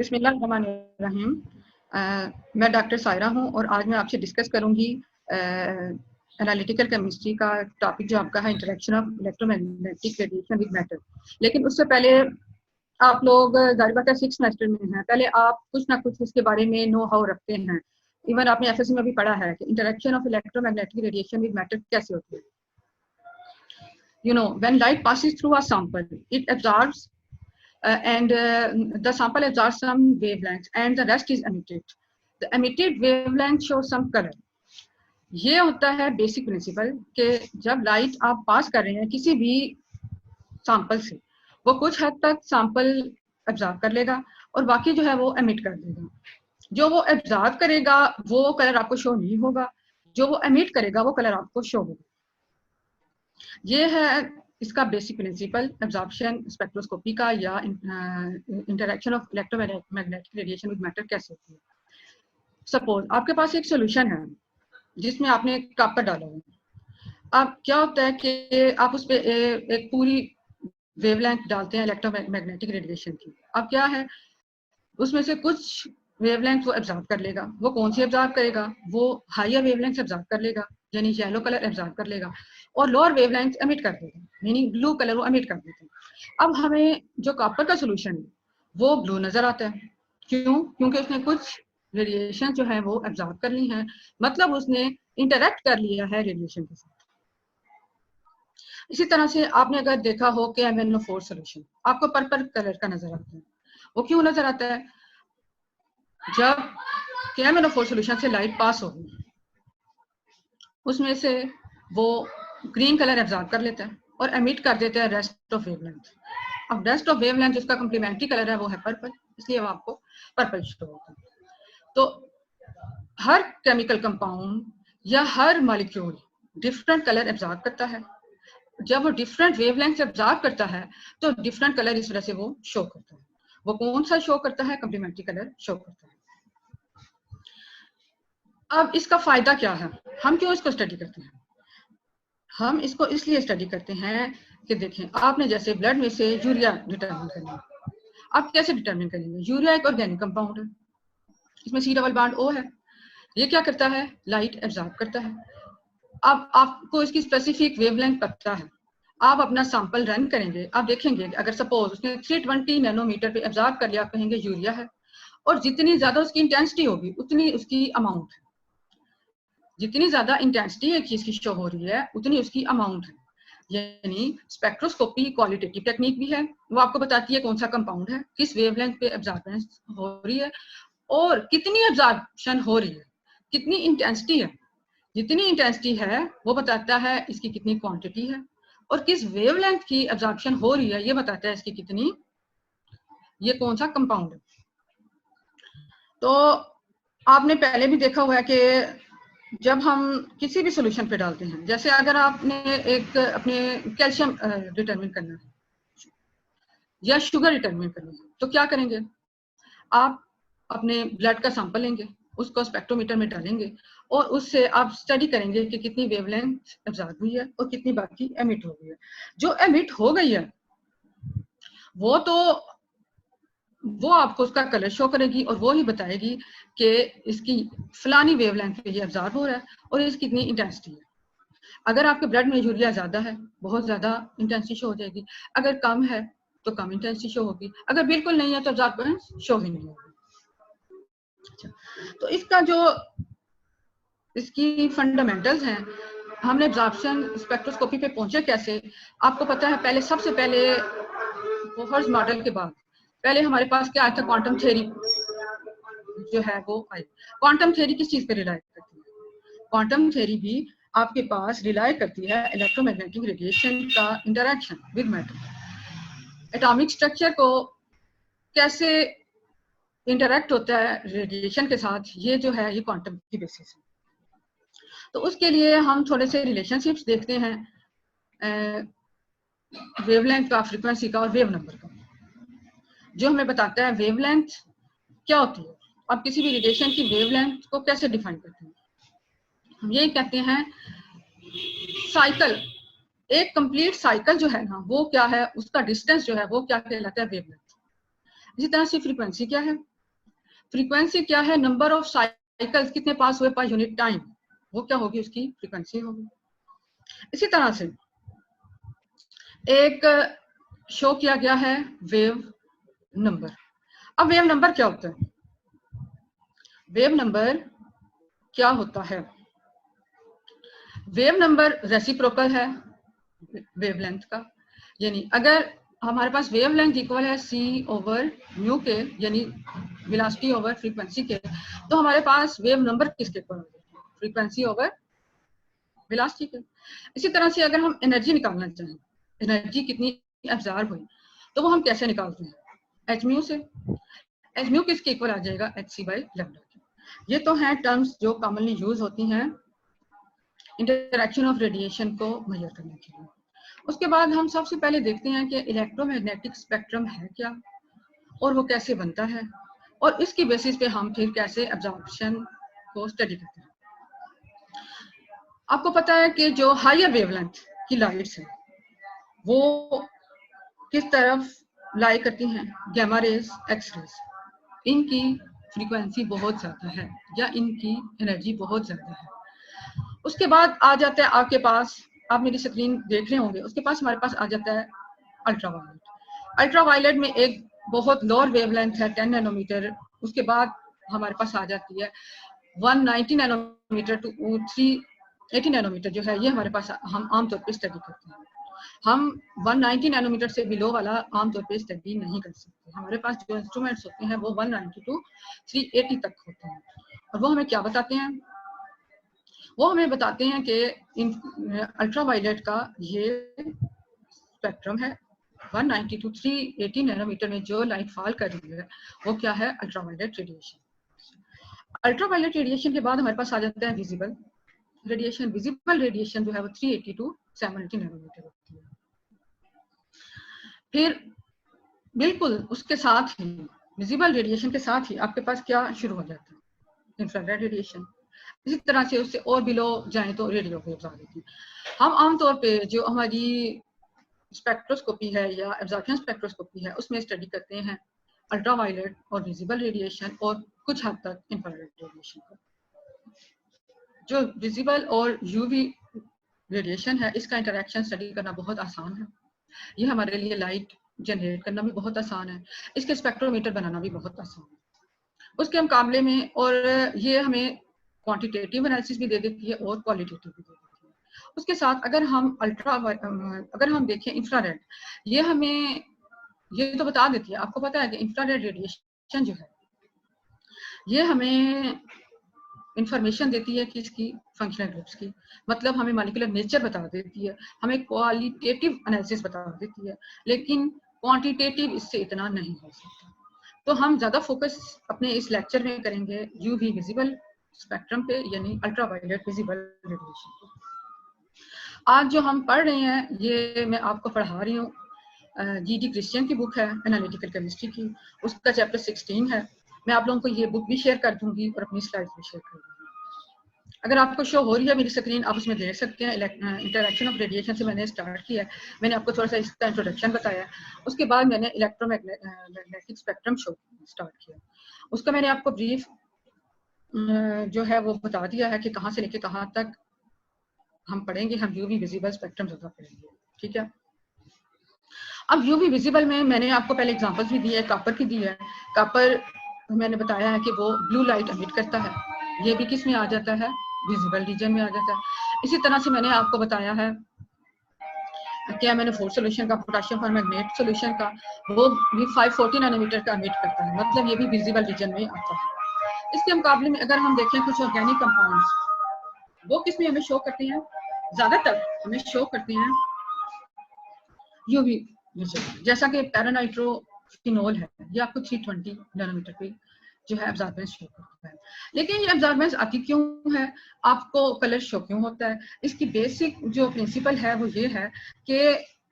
बिस्मिल्लाहिर्रहमानिर्रहीम। मैं डॉक्टर सायरा हूँ और आज मैं आपसे डिस्कस करूँगी एनालिटिकल केमिस्ट्री का टॉपिक जो आपका है interaction of electromagnetic radiation with matter. लेकिन उससे पहले आप लोग जाहिर बात है 6th सेमेस्टर में हैं, पहले आप कुछ ना कुछ इसके बारे में नो हाउ रखते हैं। इवन आपने एफएससी में भी पढ़ा है कि interaction of electromagnetic radiation with matter कैसे होती है। When light passes through a sample it absorbs and the sample absorbs some wavelengths and the rest is emitted. The emitted wavelength shows some color. ये होता है basic principle कि जब light आप पास कर रहे हैं किसी भी सैंपल से, वो कुछ हद तक सैंपल एब्जॉर्ब कर लेगा और बाकी जो है वो एमिट कर देगा। जो वो एब्जॉर्ब करेगा वो कलर आपको शो नहीं होगा, जो वो एमिट करेगा वो कलर आपको शो होगा। ये है इसका बेसिक प्रिंसिपल एब्जॉर्प्शन स्पेक्ट्रोस्कोपी का या interaction of electromagnetic radiation with matter कैसे होती है। सपोज आपके पास एक सॉल्यूशन है जिसमें आपने कॉपर डाला है। अब क्या होता है कि आप उस पर एक पूरी वेवलेंथ डालते हैं इलेक्ट्रोमैग्नेटिक रेडिएशन की। अब क्या है, उसमें से कुछ वेवलेंथ वो एब्जॉर्ब कर लेगा। वो कौन सी एब्जॉर्ब करेगा? वो हायर वेवलेंथ एब्जॉर्ब कर लेगा, यानी येलो कलर एब्जॉर्ब कर लेगा, और लोअर वेवलेंथ एमिट कर देगा, मीनिंग ब्लू कलर वो एमिट कर देता है। अब हमें जो कॉपर का सोल्यूशन है वो ब्लू नजर आता है। क्यों? क्योंकि उसने कुछ रेडिएशन जो है वो एब्जॉर्ब कर ली है, मतलब उसने इंटरेक्ट कर लिया है रेडिएशन के साथ। इसी तरह से आपने अगर देखा हो कि MnO4 सोल्यूशन आपको पर्पल कलर का नजर आता है। वो क्यों नजर आता है? जब MnO4 सोल्यूशन से लाइट पास होगी उसमें से वो ग्रीन कलर एब्जॉर्ब कर लेता है और एमिट कर देता है रेस्ट ऑफ वेवलेंथ। अब रेस्ट ऑफ वेवलेंथ जिसका कम्प्लीमेंट्री कलर है वो है पर्पल, इसलिए वो आपको पर्पल शो होता है। तो हर केमिकल कंपाउंड या हर मॉलिक्यूल डिफरेंट कलर एब्जॉर्ब करता है। जब वो डिफरेंट वेवलेंथ एब्जॉर्ब करता है तो डिफरेंट कलर इस वजह से वो शो करता है। वो कौन सा शो करता है? कम्प्लीमेंट्री कलर शो करता है। अब इसका फायदा क्या है? हम क्यों इसको स्टडी करते हैं? हम इसको इसलिए स्टडी करते हैं कि देखें, आपने जैसे ब्लड में से यूरिया डिटरमिन करना है। आप कैसे डिटरमिन करेंगे? यूरिया एक ऑर्गेनिक कंपाउंड है, इसमें C डबल बॉन्ड O है। ये क्या करता है? लाइट एब्जॉर्ब करता है। अब आपको इसकी स्पेसिफिक वेवलेंथ पता है, आप अपना सैंपल रन करेंगे, आप देखेंगे अगर सपोज उसने 320 नैनोमीटर पे एब्जॉर्ब कर लिया, आप कहेंगे यूरिया है। और जितनी ज्यादा उसकी इंटेंसिटी होगी उतनी उसकी अमाउंट है। जितनी ज्यादा इंटेंसिटी एक चीज की शो हो रही है उतनी उसकी अमाउंट है। यानी स्पेक्ट्रोस्कोपी क्वालिटेटिव टेक्निक भी है, वो आपको बताती है कौन सा कंपाउंड है, किस वेवलेंथ पे एब्जॉर्बेंस हो रही है और कितनी एब्जॉर्प्शन हो रही है, कितनी इंटेंसिटी है। जितनी इंटेंसिटी है वो बताता है इसकी कितनी क्वांटिटी है, और किस वेवलेंथ की एब्जॉर्प्शन हो रही है ये बताता है इसकी कितनी, ये कौन सा कंपाउंड है। तो आपने पहले भी देखा हुआ है कि जब हम किसी भी सॉल्यूशन पे डालते हैं, जैसे अगर आपने एक अपने कैल्शियम डिटरमिन करना है या शुगर डिटरमिन करना है, तो क्या करेंगे? आप अपने ब्लड का सैंपल लेंगे, उसको स्पेक्ट्रोमीटर में डालेंगे और उससे आप स्टडी करेंगे कि कितनी वेवलेंथ एब्जॉर्ब हुई है और कितनी बाकी एमिट हो गई है। जो एमिट हो गई है वो आपको उसका कलर शो करेगी और वो ही बताएगी कि इसकी फलानी वेवलेंथ पे ये एब्जॉर्ब हो रहा है और इसकी कितनी इंटेंसिटी है। अगर आपके ब्लड में यूरिया ज्यादा है, बहुत ज्यादा इंटेंसिटी शो हो जाएगी। अगर कम है तो कम इंटेंसिटी शो होगी। अगर बिल्कुल नहीं है तो एब्जॉर्बेंस शो ही नहीं होगी। तो इसका जो इसकी फंडामेंटल्स हैं, हमने एब्जॉर्प्शन स्पेक्ट्रोस्कोपी पे पहुंचे कैसे, आपको पता है। पहले सबसे पहले बोहर्स मॉडल के बाद पहले हमारे पास क्या आया था? क्वांटम थ्योरी जो है वो आई। क्वांटम थ्योरी किस चीज पे रिलाय करती है? क्वांटम थ्योरी भी आपके पास रिलाय करती है इलेक्ट्रोमैग्नेटिक रेडिएशन का interaction with matter. Atomic structure को कैसे इंटरेक्ट होता है रेडिएशन के साथ, ये जो है ये क्वांटम की बेसिस है। तो उसके लिए हम थोड़े से रिलेशनशिप्स देखते हैं वेवलेंथ का, फ्रीक्वेंसी का और वेव नंबर का, जो हमें बताता है वेवलेंथ क्या होती है। अब किसी भी रेडिएशन की वेवलेंथ को कैसे डिफाइन करते हैं? हम ये कहते हैं साइकिल, एक कंप्लीट साइकिल जो है ना वो क्या है, उसका डिस्टेंस जो है वो क्या कहलाता है? वेवलेंथ। इसी तरह से फ्रीक्वेंसी क्या है? फ्रीक्वेंसी क्या है, नंबर ऑफ साइकिल्स कितने पास हुए पर यूनिट टाइम, वो क्या होगी, उसकी फ्रीक्वेंसी होगी। इसी तरह से एक शो किया गया है वेव नंबर। अब वेव नंबर क्या होता है? वेव नंबर क्या होता है? वेव नंबर रेसिप्रोकल है वेवलेंथ का, यानी अगर हमारे पास वेवलेंथ इक्वल है c ओवर म्यू के, यानी वेलोसिटी ओवर फ्रीक्वेंसी के, तो हमारे पास वेव नंबर किसके इक्वल होगा? फ्रीक्वेंसी ओवर वेलोसिटी के। इसी तरह से अगर हम एनर्जी निकालना चाहें, एनर्जी कितनी एब्जॉर्ब हुई, तो वो हम कैसे निकालते हैं? एच म्यू से। एच म्यू किसके इक्वल आ जाएगा? एच सी बाई लैम्डा के। ये तो हैं टर्म्स जो कॉमनली यूज होती हैं इंटरैक्शन ऑफ रेडिएशन को मेजर करने के लिए। उसके बाद हम सबसे पहले देखते हैं कि इलेक्ट्रोमैग्नेटिक स्पेक्ट्रम है क्या और वो कैसे बनता है, और इसकी बेसिस पे हम फिर कैसे एब्जॉर्प्शन को स्टडी करते हैं। आपको पता है कि जो हायर वेवलेंथ की लाइट्स हैं वो किस तरफ लाई करती हैं? Gamma rays, X rays. इनकी फ्रीक्वेंसी बहुत ज्यादा है या इनकी एनर्जी बहुत ज्यादा है। उसके बाद आ जाता है आपके पास, आप मेरी स्क्रीन देख रहे होंगे, उसके पास हमारे पास आ जाता है अल्ट्रावायलेट। अल्ट्रावायलेट में एक बहुत लोअर वेवलेंथ है 10 नैनोमीटर। उसके बाद हमारे पास आ जाती है 190 नैनोमीटर टू 380 नैनोमीटर, जो है ये हमारे पास हम आमतौर पर स्टडी करते हैं। हम 190 नैनोमीटर से बिलो वाला आमतौर पे स्टडी नहीं कर सकते। हमारे पास जो इंस्ट्रूमेंट्स होते हैं वो 190 टू 380 तक होते हैं, और वो हमें क्या बताते हैं? वो हमें बताते हैं कि अल्ट्रावायलेट का ये स्पेक्ट्रम है 190 टू 380 नैनोमीटर में जो लाइट फॉल कर रही है वो क्या है? Ultraviolet radiation. अल्ट्रावायलेट रेडिएशन के बाद हमारे पास आ जाता है विजिबल रेडिएशन। विजिबल रेडिएशन जो है वो 380 टू 780 नैनोमीटर होती है। फिर बिल्कुल उसके साथ ही विजिबल रेडिएशन के साथ ही आपके पास क्या शुरू हो जाता है? Infrared radiation. इसी तरह से उससे और बिलो जाए तो रेडियो वेव्स आ जाती है। हम आमतौर पे जो हमारी स्पेक्ट्रोस्कोपी है या एब्जॉर्प्शन स्पेक्ट्रोस्कोपी है उसमें स्टडी करते हैं अल्ट्रावायलेट और विजिबल रेडिएशन और कुछ हद तक इंफ्रारेड रेडिएशन को। जो विजिबल और यूवी रेडिएशन है इसका इंटरेक्शन स्टडी करना बहुत आसान है। ये हमारे लिए लाइट जनरेट करना भी बहुत आसान है, इसके स्पेक्ट्रोमीटर बनाना भी बहुत आसान है उसके मुकाबले में, और ये हमें क्वांटिटेटिव एनालिसिस भी दे देती है और क्वालिटेटिव भी दे देती है। उसके साथ अगर हम देखें इंफ्रारेड, ये हमें ये तो बता देती है। आपको पता है कि इंफ्रारेड रेडिएशन जो है ये हमें इंफॉर्मेशन देती है किसकी? फंक्शनल ग्रुप्स की। मतलब हमें मॉलिक्यूलर नेचर बता देती है, हमें क्वालिटेटिव एनालिसिस बता देती है, लेकिन क्वांटिटेटिव इससे इतना नहीं हो सकता। तो हम ज्यादा फोकस अपने इस लेक्चर में करेंगे यूवी विजिबल स्पेक्ट्रम पे, यानी अल्ट्रावायलेट विजिबल रेडिएशन पे। आज जो हम पढ़ रहे हैं ये मैं आपको पढ़ा रही हूँ जीडी क्रिश्चियन की बुक है एनालिटिकल केमिस्ट्री की, उसका चैप्टर 16 है। मैं आप लोगों को ये बुक भी शेयर कर दूंगी और अपनी स्लाइड्स भी शेयर कर दूंगी। अगर आपको शो हो रही है मेरी स्क्रीन, आप उसमें देख सकते हैं। इंटरेक्शन ऑफ रेडिएशन से मैंने स्टार्ट किया है, मैंने आपको थोड़ा सा इसका इंट्रोडक्शन बताया, उसके बाद मैंने इलेक्ट्रोमैग्नेटिक स्पेक्ट्रम शो स्टार्ट किया। उसका मैंने आपको ब्रीफ जो है वो बता दिया है कि कहाँ से लेके कहाँ तक हम पढ़ेंगे। हम यूवी विजिबल स्पेक्ट्रम ज्यादा पढ़ेंगे, ठीक है। अब यूवी विजिबल में मैंने आपको पहले एग्जांपल्स भी दिए, कॉपर की दी है। कॉपर मैंने बताया है कि वो ब्लू लाइट एमिट करता है, ये भी किस में आ जाता है? विजिबल रीजन में आ जाता है। इसी तरह से मैंने आपको बताया है क्या, मैंने फोर्थ सोल्यूशन का, पोटेशियम परमैंगनेट सोल्यूशन का, वो भी 540 नैनोमीटर का एमिट करता है, मतलब ये भी विजिबल रीजन में आता है। इसके मुकाबले में अगर हम देखें कुछ ऑर्गेनिक कंपाउंड्स, वो किस में हमें शो करते हैं? ज्यादातर हमें शो करते हैं यूवी विजिबल, जैसा कि पैरानाइट्रोफिनोल है, ये आपको 320 नैनोमीटर पे जो है एब्जॉर्बेंस शो करता है। लेकिन ये एब्जॉर्बेंस आती क्यों है, आपको कलर शो क्यों होता है? इसकी बेसिक जो प्रिंसिपल है वो ये है कि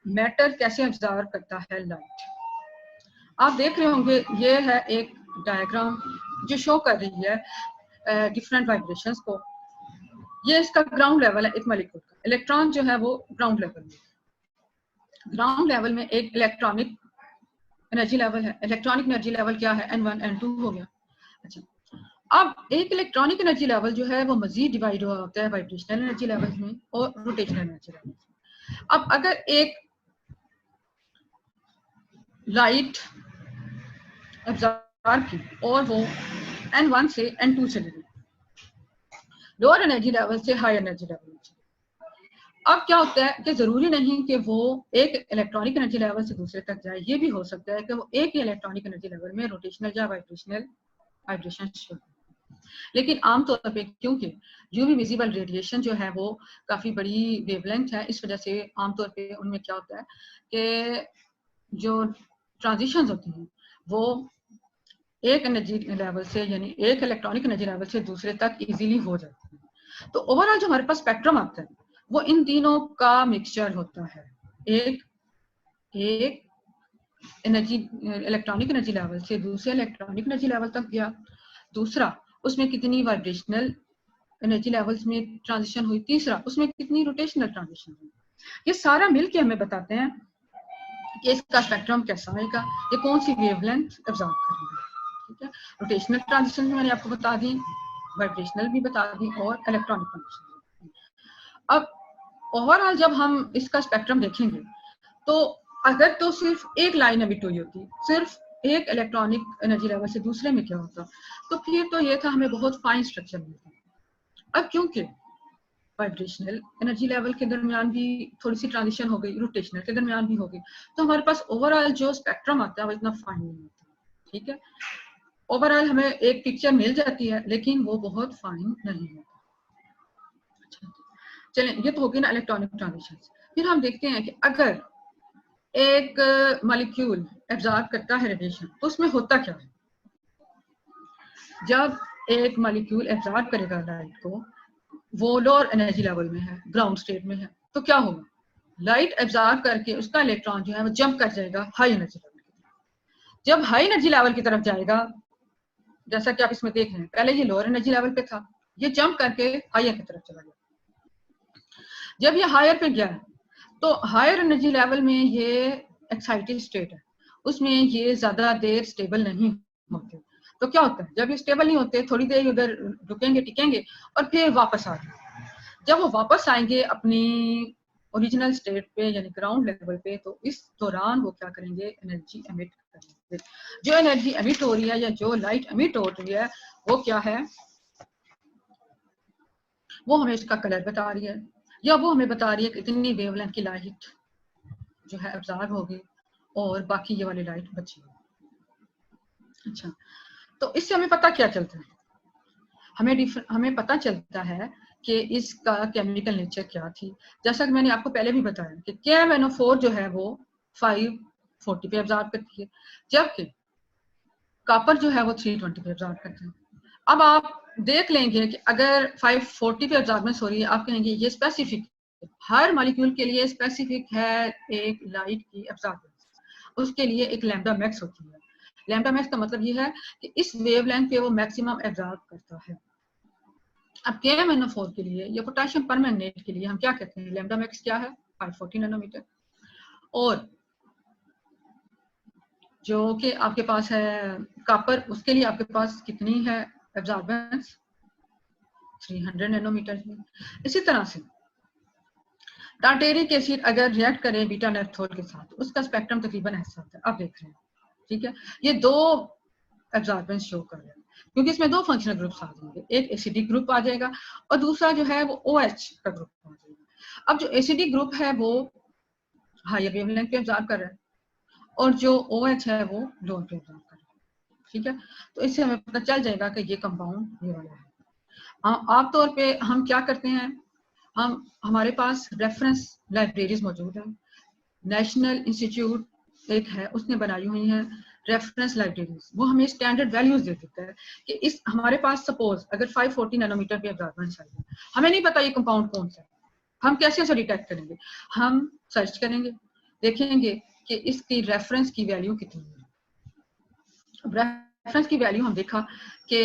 मैटर कैसे एब्जॉर्ब करता है लाइट। आप देख रहे होंगे ये है एक डायग्राम जो शो कर रही है डिफरेंट वाइब्रेशंस को। ये इसका ग्राउंड लेवल है एक मॉलिक्यूल का। इलेक्ट्रॉन जो है वो ग्राउंड लेवल में एक इलेक्ट्रॉनिक एनर्जी लेवल है। इलेक्ट्रॉनिक एनर्जी लेवल क्या है? N1 N2 हो गया। अच्छा, अब एक इलेक्ट्रॉनिक एनर्जी लेवल जो है वो मजीद डिवाइड हुआ होता है वाइब्रेशनल एनर्जी लेवल्स में और रोटेशनल एनर्जी लेवल्स में। अब अगर एक लाइट एब्जॉर्ब की और वो N1 से N2 चली गई, लोअर एनर्जी लेवल से हाई एनर्जी लेवल में। अब क्या होता है कि जरूरी नहीं कि वो एक इलेक्ट्रॉनिक एनर्जी लेवल से दूसरे तक जाए, ये भी हो सकता है कि वो एक ही इलेक्ट्रॉनिक एनर्जी लेवल में रोटेशनल या वाइब्रेशनल वाइब्रेशन शो। लेकिन आमतौर पे क्योंकि यूवी विजिबल रेडिएशन जो है वो काफी बड़ी वेवलेंथ है, इस वजह से आमतौर पे उनमें क्या होता है कि जो ट्रांजिशंस होती हैं वो एक एनर्जी लेवल से यानी एक इलेक्ट्रॉनिक एनर्जी लेवल से दूसरे तक इजीली हो जाती है। तो ओवरऑल जो हमारे पास स्पेक्ट्रम आता है वो इन तीनों का मिक्सचर होता है। एक एनर्जी इलेक्ट्रॉनिक एनर्जी लेवल से दूसरे इलेक्ट्रॉनिक एनर्जी लेवल तक गया, दूसरा उसमें कितनी वाइब्रेशनल एनर्जी लेवल्स में ट्रांजिशन हुई, तीसरा उसमें कितनी रोटेशनल ट्रांजिशन हुई। ये सारा मिलके हमें बताते हैं कि इसका स्पेक्ट्रम कैसा आएगा, ये कौन सी वेवलेंथ एब्जॉर्ब करेंगे। ठीक है, रोटेशनल ट्रांजिशन मैंने आपको बता दी, वाइब्रेशनल भी बता दी और इलेक्ट्रॉनिक ट्रांजिशन। अब ओवरऑल जब हम इसका स्पेक्ट्रम देखेंगे तो अगर तो सिर्फ एक लाइन एमिट हुई होती, सिर्फ एक इलेक्ट्रॉनिक एनर्जी लेवल से दूसरे में क्या होता, तो फिर तो ये था हमें बहुत फाइन स्ट्रक्चर मिलता। अब क्योंकि वाइब्रेशनल एनर्जी लेवल के दरमियान भी थोड़ी सी ट्रांजिशन हो गई, रोटेशनल के दरमियान भी हो गई, तो हमारे पास ओवरऑल जो स्पेक्ट्रम आता है वो इतना फाइन नहीं होता। ठीक है, ओवरऑल हमें एक पिक्चर मिल जाती है लेकिन वो बहुत फाइन नहीं होता। चलें, ये तो होगी ना इलेक्ट्रॉनिक ट्रांजिशन। फिर हम देखते हैं कि अगर एक मॉलिक्यूल एब्जॉर्ब करता है रेडिएशन तो उसमें होता क्या है। जब एक मॉलिक्यूल एब्जॉर्ब करेगा लाइट को, वो लोअर एनर्जी लेवल में है, ग्राउंड स्टेट में है, तो क्या होगा, लाइट एब्जॉर्ब करके उसका इलेक्ट्रॉन जो है वो जंप कर जाएगा हाई एनर्जी लेवल की तरफ। जब हाई एनर्जी लेवल की तरफ जाएगा, जैसा कि आप इसमें देख रहे हैं, पहले ये लोअर एनर्जी लेवल पे था, ये जंप करके हायर की तरफ चला गया। जब ये हायर पे गया तो हायर एनर्जी लेवल में ये एक्साइटेड स्टेट है, उसमें ये ज्यादा देर स्टेबल नहीं होते। तो क्या होता है, जब ये स्टेबल नहीं होते थोड़ी देर उधर रुकेंगे टिकेंगे और फिर वापस आ जाएंगे। जब वो वापस आएंगे अपनी ओरिजिनल स्टेट पे यानी ग्राउंड लेवल पे, तो इस दौरान वो क्या करेंगे, एनर्जी एमिट करेंगे। जो एनर्जी एमिट हो रही है या जो लाइट एमिट हो रही है वो क्या है, वो हमें इसका कलर बता रही है या वो हमें बता रही है कि इतनी वेवलेंथ की लाइट जो है अब्जॉर्ब होगी और बाकी ये वाली लाइट बची। अच्छा, तो इससे हमें पता क्या चलता है, हमें पता चलता है कि इसका केमिकल नेचर क्या थी। जैसा कि मैंने आपको पहले भी बताया कि KMnO4 जो है वो 540 पे अब्जॉर्ब करती है, जबकि कॉपर जो है वो 320 पे अब्जॉर्ब करता है। अब आप देख लेंगे कि अगर 540 पे अब्जॉर्बेंस हो रही है, आप कहेंगे ये स्पेसिफिक, हर मॉलिक्यूल के लिए स्पेसिफिक है एक लाइट की अब्जॉर्बेंस, उसके लिए एक लैम्डा मैक्स होती है। लैम्डा मैक्स का मतलब ये है कि इस वेवलेंथ पे वो मैक्सिमम एब्जॉर्ब करता है। अब KMnO4 के लिए या पोटेशियम परमैंगनेट के लिए हम क्या कहते हैं, लैम्डा मैक्स क्या है, 540 नैनोमीटर। और जो कि आपके पास है कॉपर, उसके लिए आपके पास कितनी है एब्जॉर्बेंस, 300 नैनोमीटर है। इसी तरह से टार्टेरिक एसिड अगर रिएक्ट करे बीटा नेप्थोल के साथ, उसका स्पेक्ट्रम तकरीबन ऐसा होता है, आप देख रहे हैं। ठीक है, ये दो एब्जॉर्बेंस शो कर रहे हैं क्योंकि इसमें दो फंक्शनल ग्रुप्स आ जाएंगे, एक एसिडिक ग्रुप आ जाएगा और दूसरा जो है वो OH का ग्रुप आ जाएगा। अब जो एसिडिक ग्रुप है वो हायर वेवलेंथ पे एब्जॉर्ब कर रहा है और जो OH है वो लोअर पे एब्जॉर्ब कर रहा है। ठीक है, तो इससे हमें पता चल जाएगा कि ये कंपाउंड ये वाला है। आमतौर पे हम क्या करते हैं, हमारे पास रेफरेंस लाइब्रेरीज मौजूद है। नेशनल इंस्टीट्यूट एक है, उसने बनाई हुई है रेफरेंस लाइब्रेरीज, वो हमें स्टैंडर्ड वैल्यूज दे देता है कि इस हमारे पास सपोज अगर 540 नैनोमीटर पे एब्जॉर्बेंस चाहिए, हमें नहीं पता ये कंपाउंड कौन सा है, हम कैसे उसे डिटेक्ट करेंगे, हम सर्च करेंगे, देखेंगे कि इसकी रेफरेंस की वैल्यू कितनी है। रेफरेंस की वैल्यू हम देखा कि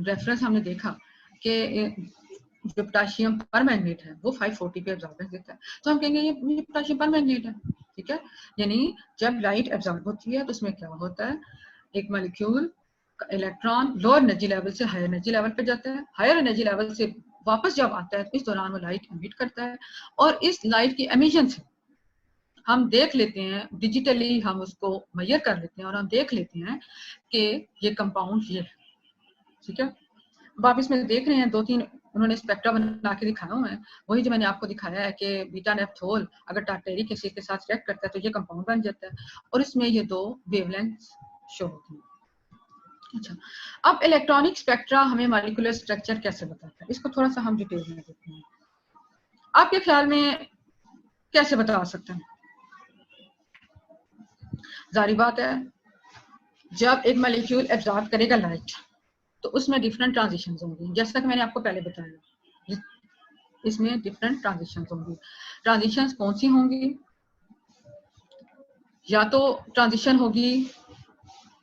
रेफरेंस हमने देखा कि जो पोटेशियम परमैंगनेट है वो 540 पे एब्जॉर्बेंस देता है, तो हम कहेंगे ये पोटेशियम परमैंगनेट है। ठीक है, यानी जब लाइट एब्जॉर्ब होती है तो उसमें क्या होता है, एक मॉलिक्यूल का इलेक्ट्रॉन लोअर एनर्जी लेवल से हायर एनर्जी लेवल पे जाता है, हायर एनर्जी लेवल से वापस जब आता है तो इस दौरान वो लाइट एमिट करता है, और इस लाइट की एमिशन से हम देख लेते हैं, डिजिटली हम उसको मेजर कर लेते हैं और हम देख लेते हैं कि ये कंपाउंड ये है, ठीक है। अब आप इसमें देख रहे हैं 2-3 उन्होंने स्पेक्ट्रा बना के दिखाया हुआ है, वही जो मैंने आपको दिखाया है कि बीटा नेफ्थोल अगर टार्टेरिक एसिड के साथ रिएक्ट करता है तो ये कंपाउंड बन जाता है, और इसमें ये 2 वेवलेंथ शो होती है। अच्छा, अब इलेक्ट्रॉनिक स्पेक्ट्रा हमें मॉलिक्यूलर स्ट्रक्चर कैसे बताता है, इसको थोड़ा सा हम डिटेल में देखते हैं। आपके ख्याल में कैसे बता सकते हैं? जारी बात है, जब एक मॉलिक्यूल एब्जॉर्ब करेगा लाइट तो उसमें डिफरेंट ट्रांजिशंस होंगी, जैसा कि मैंने आपको पहले बताया, इसमें डिफरेंट ट्रांजिशंस होंगी। ट्रांजिशंस कौन सी होंगी? या तो ट्रांजिशन होगी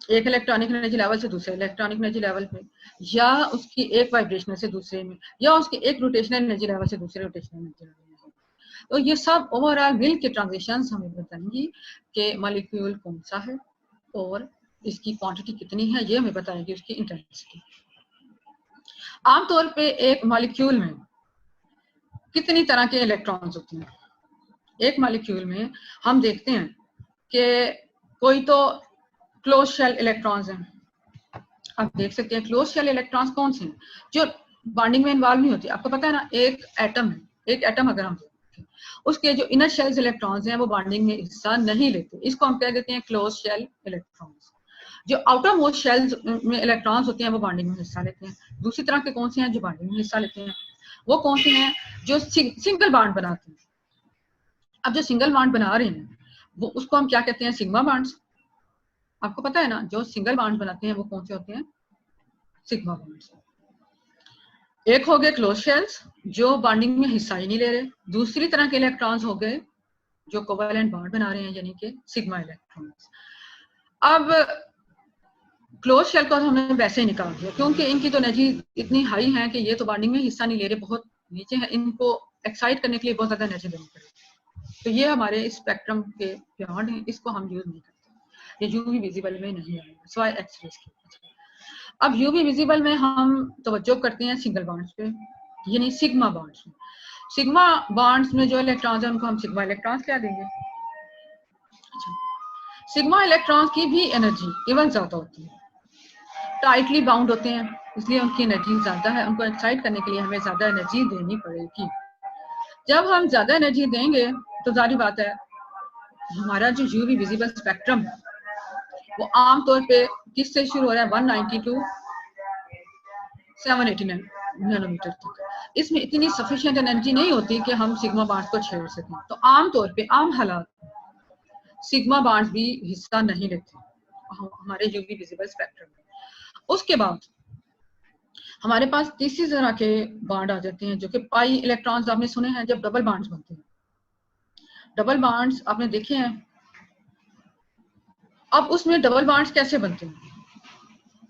एक इलेक्ट्रॉनिक एनर्जी लेवल से दूसरे इलेक्ट्रॉनिक एनर्जी लेवल पे, या उसकी एक वाइब्रेशनल से दूसरे में, या उसकी एक रोटेशनल एनर्जी लेवल से दूसरे रोटेशनल एनर्जी लेवल में। तो ये सब ओवरऑल मिल के ट्रांजिशंस हमें बताएंगी कि मॉलिक्यूल कौन सा है और इसकी क्वांटिटी कितनी है, ये हमें बताएगी उसकी इंटेंसिटी। आमतौर पे एक मॉलिक्यूल में कितनी तरह के इलेक्ट्रॉन्स होते हैं? एक मॉलिक्यूल में हम देखते हैं कि कोई तो क्लोज शेल इलेक्ट्रॉन्स हैं, आप देख सकते हैं क्लोज शेल इलेक्ट्रॉन्स कौन से हैं? जो बॉन्डिंग में इन्वॉल्व नहीं होती। आपको पता है ना, एक एटम है, एक एटम अगर हम देखें उसके जो इनर शेल्स इलेक्ट्रॉन्स हैं वो बॉन्डिंग में हिस्सा नहीं लेते, इसको हम कह देते हैं क्लोज शेल इलेक्ट्रॉन्स। जो आउटर मोस्ट शेल्स में इलेक्ट्रॉन्स होते हैं वो बॉन्डिंग में हिस्सा लेते हैं। दूसरी तरह के कौन से हैं जो बॉन्डिंग में हिस्सा लेते हैं? वो कौन से हैं? जो सिंगल बॉन्ड बनाते हैं। अब जो सिंगल बॉन्ड बना रहे हैं वो उसको हम क्या कहते हैं? Sigma bonds. आपको पता है ना, जो सिंगल बॉन्ड बनाते हैं वो कौन से होते हैं? Sigma bonds. एक हो गए क्लोज शेल्स जो बॉन्डिंग में हिस्सा ही नहीं ले रहे, दूसरी तरह के इलेक्ट्रॉन्स हो गए जो कोवैलेंट बॉन्ड बना रहे हैं, यानी कि सिग्मा इलेक्ट्रॉन्स। अब क्लोज शेल को हमने वैसे ही निकाल दिया क्योंकि इनकी तो एनर्जी इतनी हाई है कि ये तो बॉन्डिंग में हिस्सा नहीं ले रहे, बहुत नीचे है, इनको एक्साइट करने के लिए बहुत ज्यादा एनर्जी देनी पड़ेगी। तो ये हमारे स्पेक्ट्रम के बियॉन्ड है, इसको हम यूज नहीं करते, ये यूवी विजिबल में नहीं आएगा, सिवाय एक्स-रेज के। अब यूवी विजिबल में हम तवज्जो करते हैं सिंगल बॉन्ड्स पे, यानी सिग्मा बॉन्ड्स में। सिग्मा बॉन्ड्स में जो इलेक्ट्रॉन्स हैं उनको हम सिग्मा इलेक्ट्रॉन्स कह देंगे। अच्छा, सिग्मा इलेक्ट्रॉन्स की भी एनर्जी इवन ज्यादा होती है, टाइटली बाउंड होते हैं, इसलिए उनकी एनर्जी ज्यादा है, उनको एक्साइट करने के लिए हमें ज्यादा एनर्जी देनी पड़ेगी। जब हम ज्यादा एनर्जी देंगे तो जारी बात है हमारा जो यूवी विजिबल स्पेक्ट्रम है वो आमतौर पे किससे शुरू हो रहा है? 190 टू 780 नैनोमीटर तक। इसमें इतनी सफिशिएंट एनर्जी नहीं होती कि हम सिग्मा बॉन्ड्स को छेड़ सकें, तो आमतौर पे आम हालात सिग्मा बॉन्ड्स भी हिस्सा नहीं लेते हमारे यूवी विजिबल स्पेक्ट्रम में। उसके बाद हमारे पास तीसरी तरह के बॉन्ड आ जाते हैं जो कि पाई इलेक्ट्रॉन्स आपने सुने हैं, जब डबल बॉन्ड्स बनते हैं। डबल बॉन्ड्स आपने देखे हैं। अब उसमें डबल बॉन्ड्स कैसे बनते हैं?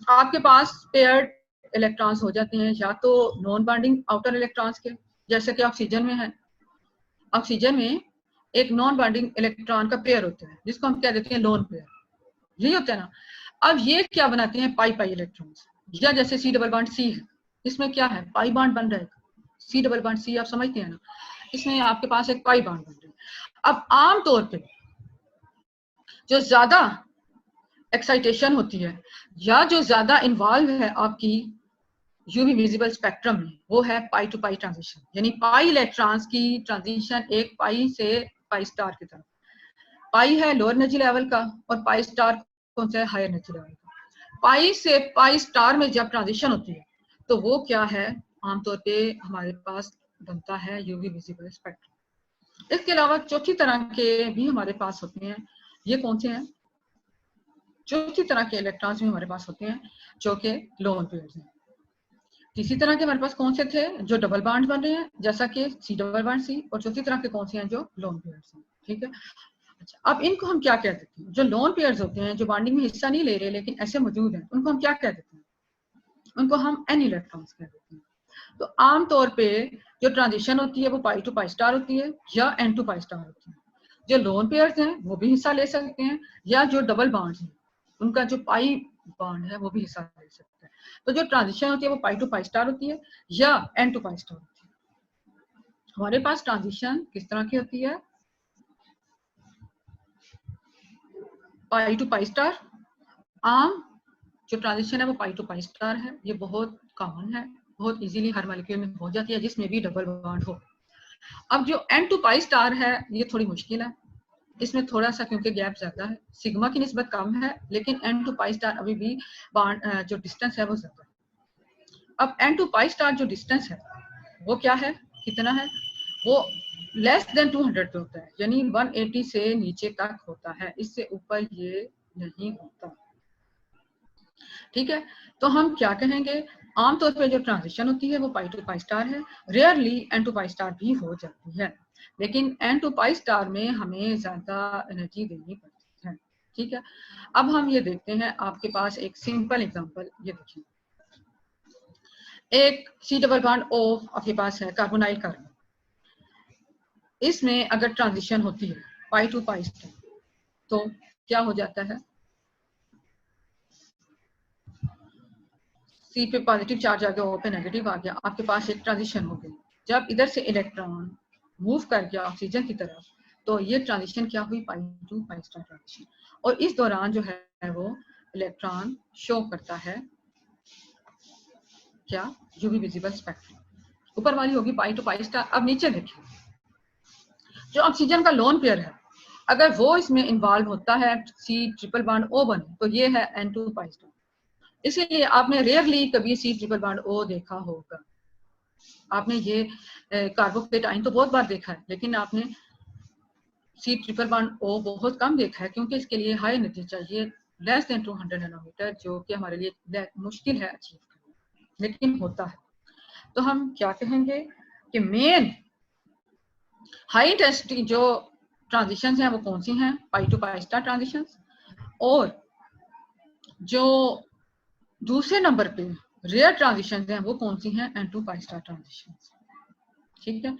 आपके पास पेयर्ड इलेक्ट्रॉन्स हो जाते हैं, या तो नॉन बॉन्डिंग आउटर इलेक्ट्रॉन्स के, जैसे कि ऑक्सीजन में है। ऑक्सीजन में एक नॉन बॉन्डिंग इलेक्ट्रॉन का पेयर होता है जिसको हम कह देते हैं लोन पेयर, यही होता है ना। अब ये क्या बनाते हैं? पाई पाई इलेक्ट्रॉन्स, या जैसे सी डबल बॉन्ड सी है, इसमें क्या है? पाई बॉन्ड बन रहा है। सी डबल बॉन्ड सी आप समझते हैं ना, इसमें आपके पास एक पाई बॉन्ड बन रहा है। अब आमतौर पे जो ज्यादा एक्साइटेशन होती है या जो ज्यादा इन्वॉल्व है आपकी यूवी विजिबल स्पेक्ट्रम में, वो है पाई टू पाई ट्रांजिशन, यानी पाई इलेक्ट्रॉन्स की ट्रांजिशन एक पाई से पाई स्टार की तरफ। पाई है लोअर एनर्जी लेवल का और पाई स्टार कौन सा है? हायर एनर्जी लेवल का। पाई से पाई स्टार में जब ट्रांजिशन होती है तो वो क्या है? आमतौर पे हमारे पास बनता है यूवी विजिबल स्पेक्ट्रम। इसके अलावा चौथी तरह के भी हमारे पास होते हैं। ये कौन से हैं? चौथी तरह के इलेक्ट्रॉन्स भी हमारे पास होते हैं जो कि लोन पेयर्स हैं। तीसरी तरह के हमारे पास कौन से थे? जो डबल बॉन्ड बन रहे हैं, जैसा कि सी डबल बॉन्ड सी। और चौथी तरह के कौन से हैं? जो लोन पेयर्स हैं। ठीक है, अच्छा, अब इनको हम क्या कह देते हैं? जो लोन पेयर्स होते हैं, जो बॉन्डिंग में हिस्सा नहीं ले रहे लेकिन ऐसे मौजूद हैं, उनको हम क्या कह देते हैं? उनको हम एन इलेक्ट्रॉन्स कह देते हैं। तो आमतौर पे जो ट्रांजिशन होती है वो पाई टू पाई स्टार होती है या एन टू पाई स्टार होती है। जो लोन पेयर्स हैं वो भी हिस्सा ले सकते हैं, या जो डबल बॉन्ड्स हैं उनका जो पाई बॉन्ड है वो भी हिस्सा ले सकता है। तो जो ट्रांजिशन होती है वो पाई टू पाई स्टार होती है या एन टू पाई स्टार होती है। हमारे पास ट्रांजिशन किस तरह की होती है, पाई टू पाई स्टार। आम जो ट्रांजिशन है वो पाई टू पाई स्टार है, ये बहुत कॉमन है, बहुत इजीली हर मॉलिक्यूल में हो जाती है जिसमें भी डबल बॉन्ड हो। अब जो एन टू पाई स्टार है ये थोड़ी मुश्किल है, इसमें थोड़ा सा क्योंकि गैप ज्यादा है, सिग्मा की निस्बत कम है, लेकिन एन टू पाई स्टार अभी भी बॉन्ड जो डिस्टेंस है वो ज्यादा है। अब एन टू पाई स्टार जो डिस्टेंस है वो क्या है, कितना है, वो लेस देन 200 पे होता है, यानी 180 से नीचे तक होता है, इससे ऊपर ये नहीं होता। ठीक है, तो हम क्या कहेंगे, आमतौर पर जो ट्रांजिशन होती है वो पाई टू पाई स्टार है, rarely n to pi star भी हो जाती है, लेकिन एन टू पाई स्टार में हमें ज्यादा एनर्जी देनी पड़ती है। ठीक है, अब हम ये देखते हैं, आपके पास एक सिंपल एग्जांपल ये देखिए, एक सी डबल बॉन्ड ओ आपके पास है, कार्बोनाइल कार्बन, इसमें अगर ट्रांजिशन होती है पाई टू पाई स्टार तो क्या हो जाता है, सी पे पॉजिटिव चार्ज आ गया, ओ पे नेगेटिव आ गया, आपके पास एक ट्रांजिशन हो गई। जब इधर से इलेक्ट्रॉन मूव कर गया ऑक्सीजन की तरफ, तो ये ट्रांजिशन क्या हुई, पाई टू पाई स्टार ट्रांजिशन। और इस दौरान जो है वो इलेक्ट्रॉन शो करता है क्या, यूवी विजिबल स्पेक्ट्रम। ऊपर वाली होगी पाई टू पाई स्टार। अब नीचे देखिए, जो ऑक्सीजन का लोन पेयर है, अगर वो इसमें इन्वॉल्व होता है, सी ट्रिपल बॉन्ड ओ बने, तो ये है एन टू पाई स्टार। इसीलिए आपने रेयरली कभी सी ट्रिपल बॉन्ड ओ देखा होगा, आपने ये कार्बोकेटाइन तो बहुत बार देखा है, लेकिन आपने सी ट्रिपल बॉन्ड ओ बहुत कम देखा है, क्योंकि इसके लिए हाई एनर्जी चाहिए, लेस देन 200 नैनोमीटर, जो कि हमारे लिए मुश्किल है अचीव करना, लेकिन होता है। तो हम क्या कहेंगे कि मेन हाई इंटेंसिटी जो ट्रांजिशंस हैं वो कौन सी हैं, pi to pi star transitions, और जो दूसरे नंबर पे रेयर ट्रांजिशन हैं वो कौन सी हैं, n to pi star transition. ठीक है,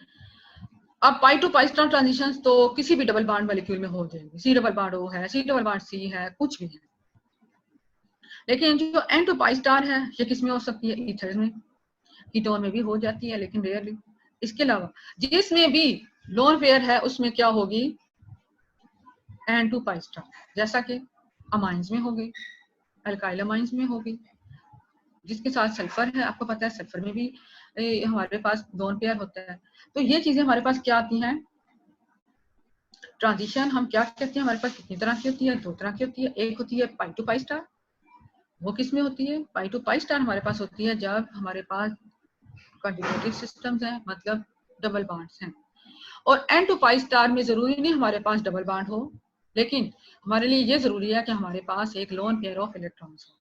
अब pi to pi star transition तो किसी भी डबल बॉन्ड मॉलिक्यूल में हो जाएगी, सी डबल बॉन्ड ओ है, सी डबल बॉन्ड सी है, कुछ भी है। लेकिन जो एन टू पाई स्टार है ये किस में हो सकती है, ईथर में, कीटोन में भी हो जाती है, लेकिन रेयरली। इसके अलावा जिसमें भी लोन पेयर है उसमें क्या होगी, एन टू पाई स्टार, जैसा कि अमाइंस में होगी, अल्काइल अमाइंस में होगी, जिसके साथ सल्फर है, आपको पता है सल्फर में भी हमारे पास लोन पेयर होता है। तो ये चीजें हमारे पास क्या आती हैं, ट्रांजिशन हम क्या कहते हैं, हमारे पास कितनी तरह की होती है, दो तरह की होती है। एक होती है पाई टू पाई स्टार, वो किस में होती है, पाई टू पाई स्टार हमारे पास होती है जब हमारे पास कंटिन्यूटी सिस्टम्स हैं, मतलब डबल बॉन्ड्स हैं। और एन टू पाई स्टार में जरूरी नहीं हमारे पास डबल बॉन्ड हो, लेकिन हमारे लिए ये जरूरी है कि हमारे पास एक लोन पेयर ऑफ इलेक्ट्रॉन्स हो।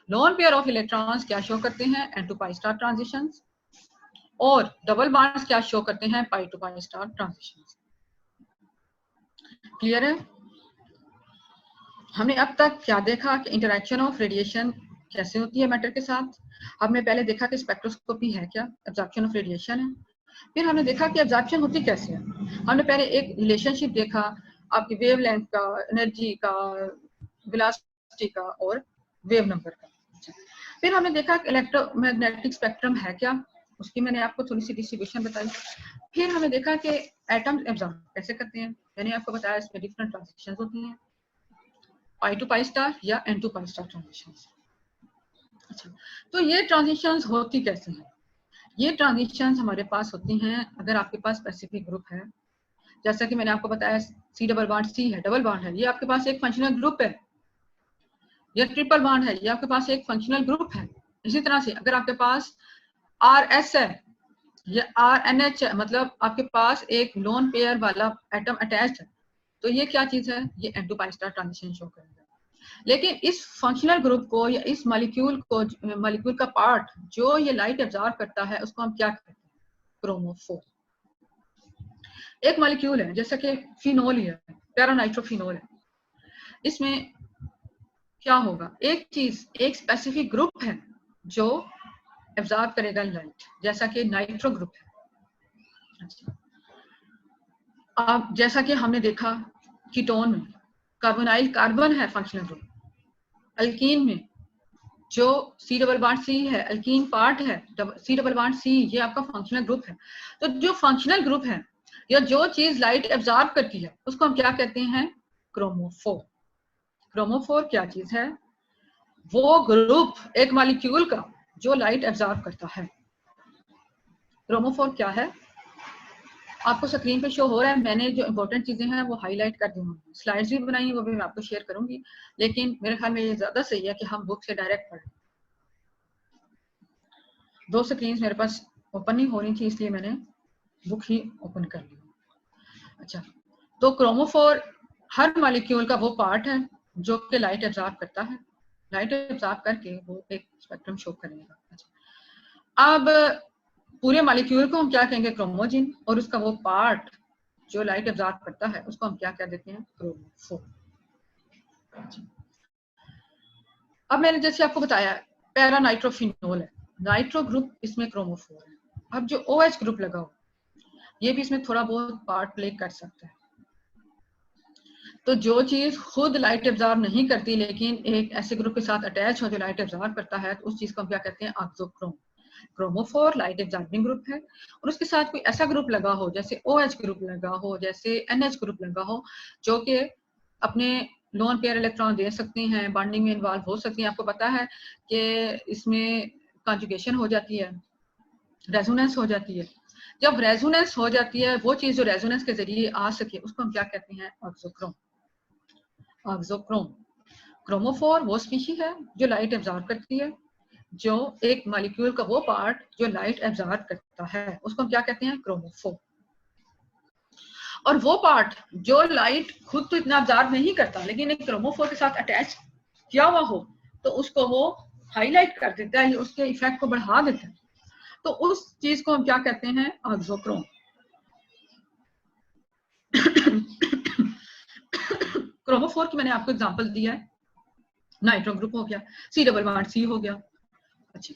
लोन पेयर ऑफ इलेक्ट्रॉन्स क्या शो करते हैं, n to pi star transitions, और डबल बॉन्ड्स क्या शो करते हैं, pi to pi star transitions. Clear है? हमने अब तक क्या देखा कि इंटरेक्शन ऑफ रेडिएशन कैसे होती है मैटर के साथ। हमने पहले देखा कि स्पेक्ट्रोस्कोपी है क्या, एब्जॉर्प्शन ऑफ रेडिएशन है। फिर हमने देखा कि एब्जॉर्प्शन होती कैसे है। हमने पहले एक रिलेशनशिप देखा आपकी वेवलेंथ का, एनर्जी का, वेलोसिटी का और वेव नंबर का। फिर हमने देखा कि इलेक्ट्रोमैग्नेटिक स्पेक्ट्रम है क्या, उसकी मैंने आपको थोड़ी सी डिस्ट्रीब्यूशन बताई। फिर हमने देखा कि एटम्स एब्जॉर्ब कैसे करते हैं, मैंने आपको बताया इसमें डिफरेंट ट्रांजिशंस होती हैं, पाई टू पाई स्टार या n to pi star transitions. अच्छा, तो ये ट्रांजिशंस होती कैसे हैं, ये ट्रांजिशंस हमारे पास होती हैं अगर आपके पास स्पेसिफिक ग्रुप है, जैसा कि मैंने आपको बताया सी डबल बॉन्ड सी है, डबल बॉन्ड है, ये आपके पास एक फंक्शनल ग्रुप है, या ट्रिपल बॉन्ड है, ये आपके पास एक फंक्शनल ग्रुप है। इसी तरह से अगर आपके पास आर एस है या आर एन एच है, मतलब आपके पास एक लोन पेयर वाला एटम अटैच्ड है, तो ये क्या चीज है, ये n to pi star transition show करेगा। लेकिन इस फंक्शनल ग्रुप को या इस मॉलिक्यूल को, मॉलिक्यूल का पार्ट जो ये लाइट एब्जॉर्ब करता है, उसको हम क्या कहते हैं, क्रोमोफोर। एक मॉलिक्यूल है जैसा कि फिनोल ही है, पैरानाइट्रोफिनोल है, इसमें क्या होगा, एक चीज, एक स्पेसिफिक ग्रुप है जो एब्जॉर्ब करेगा लाइट, जैसा कि नाइट्रो ग्रुप है। अब जैसा कि हमने देखा कीटोन में कार्बोनाइल कार्बन है फंक्शनल ग्रुप, अल्कीन में जो सी डबल बॉन्ड सी है, अल्कीन पार्ट है, सी डबल बॉन्ड सी, ये आपका फंक्शनल ग्रुप है। तो जो फंक्शनल ग्रुप है या जो चीज लाइट एब्जॉर्ब करती है उसको हम क्या कहते हैं? क्रोमोफोर। क्रोमोफोर क्या चीज है? वो ग्रुप एक मॉलिक्यूल का जो लाइट एब्जॉर्ब करता है। क्रोमोफोर क्या है? आपको स्क्रीन पे शो हो रहा है। मैंने जो इंपॉर्टेंट चीजें हैं वो हाईलाइट कर दी हूँ, स्लाइड्स भी बनाई हैं, वो भी मैं आपको शेयर करूंगी, लेकिन मेरे ख्याल में ये ज्यादा सही है कि हम बुक से डायरेक्ट पढ़ें। दो स्क्रीन मेरे पास ओपन नहीं हो रही थी, इसलिए मैंने बुक ही ओपन कर ली। अच्छा, तो क्रोमोफोर हर मॉलिक्यूल का वो पार्ट है जो कि लाइट एब्जॉर्ब करता है। लाइट एब्जॉर्ब करके वो एक स्पेक्ट्रम शो करेगा। अच्छा, अब पूरे मॉलिक्यूल को हम क्या कहेंगे? क्रोमोजिन, और उसका वो पार्ट जो लाइट एब्जॉर्ब करता है उसको हम क्या कह देते हैं? क्रोमोफोर। अब मैंने जैसे आपको बताया पैरा नाइट्रोफिनोल है, नाइट्रो ग्रुप इसमें क्रोमोफोर है। अब जो OH ग्रुप लगा हो ये भी इसमें थोड़ा बहुत पार्ट प्ले कर सकता है। तो जो चीज खुद लाइट एब्जॉर्ब नहीं करती लेकिन एक ऐसे ग्रुप के साथ अटैच हो जो लाइट एब्जॉर्ब करता है, तो उस चीज को हम क्या कहते हैं? Auxochrome. Chromophore light absorbing group है, और उसके साथ कोई ऐसा ग्रुप लगा हो, जैसे OH ग्रुप लगा हो, जैसे NH ग्रुप लगा हो, जो कि अपने लोन पेयर इलेक्ट्रॉन दे सकते हैं, बॉन्डिंग में इन्वॉल्व हो सकती हैं। आपको पता है कि इसमें कॉन्जुगेशन हो जाती है, रेजोनेंस हो जाती है। जब रेजोनेंस हो जाती है, वो चीज जो रेजोनेंस के जरिए आ सके उसको हम क्या कहते हैं? ऑक्सोक्रोम। ऑक्सोक्रोम। क्रोमोफोर वो स्पीशी है जो लाइट एब्जॉर्ब करती है, जो एक मॉलिक्यूल का वो पार्ट जो लाइट एब्जॉर्ब करता है उसको हम क्या कहते हैं? क्रोमोफोर। और वो पार्ट जो लाइट खुद तो इतना एब्जॉर्ब नहीं करता लेकिन एक क्रोमोफोर के साथ अटैच किया हुआ हो तो उसको वो हाईलाइट कर देता है, उसके इफेक्ट को बढ़ा देता है, तो उस चीज को हम क्या कहते हैं? ऑक्सोक्रोम। क्रोमोफोर की मैंने आपको एग्जांपल दिया है, नाइट्रो ग्रुप हो गया, सी डबल बॉन्ड सी हो गया, अच्छा